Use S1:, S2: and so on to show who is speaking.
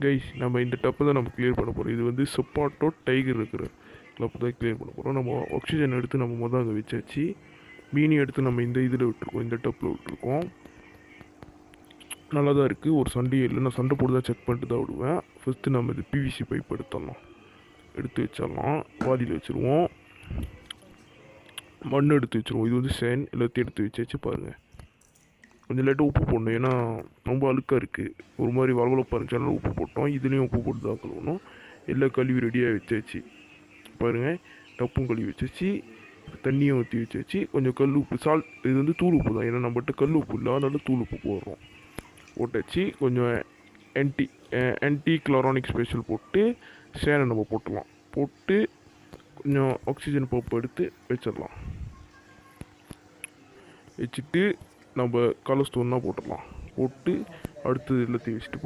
S1: Guys நம்ம இந்த டப்பை தான் நம்ம கிளியர் பண்ண போகிறோம். இது வந்து செப்பாட்டோ டைகர் இருக்கிற டப்பு தான் கிளியர் பண்ண போகிறோம். நம்ம ஆக்சிஜன் எடுத்து நம்ம மொதல் அங்கே வச்சாச்சு. மீனி எடுத்து நம்ம இந்த இதில் விட்டுருக்கோம், இந்த டப்பில் விட்டுருக்கோம். நல்லா தான் இருக்குது, ஒரு சண்டையே இல்லை. நான் சண்டை போட்டு தான் செக் பண்ணிட்டு தான் விடுவேன். ஃபஸ்ட்டு நம்ம இது பிவிசி பைப் எடுத்து வச்சிடலாம். பாதியில் வச்சுருவோம். மண் எடுத்து வச்சுருவோம். இது வந்து சேன் எல்லாத்தையும் எடுத்து வச்சு பாருங்கள். கொஞ்சம் லேட்டாக உப்பு போடணும், ஏன்னா ரொம்ப அழுக்காக இருக்குது, ஒரு மாதிரி வளவளப்பாக இருந்துச்சு. அதனால் உப்பு போட்டோம். இதுலேயும் உப்பு போட்டு தான் கழுவணும். எல்லாம் கழுவி ரெடியாக வச்சாச்சு பாருங்கள். டப்பும் கழுவி வச்சாச்சு, தண்ணியும் ஊற்றி வச்சாச்சு. கொஞ்சம் கல் உப்பு சால்ட், இது வந்து தூள் உப்பு தான், ஏன்னா நம்மகிட்ட கல் உப்பு இல்லை, அதனால தூள் உப்பு போட்டாச்சு. கொஞ்சம் ஆன்டி கிளாரானிக் ஸ்பெஷல் போட்டு சேனை நம்ம போட்டுடலாம். போட்டு கொஞ்சம் ஆக்சிஜன் பம்ப் எடுத்து வச்சிடலாம். வச்சுட்டு நம்ம கலர் ஸ்டோன்னா போட்டுடலாம். போட்டு அடுத்தது எல்லாத்தையும் வச்சுட்டு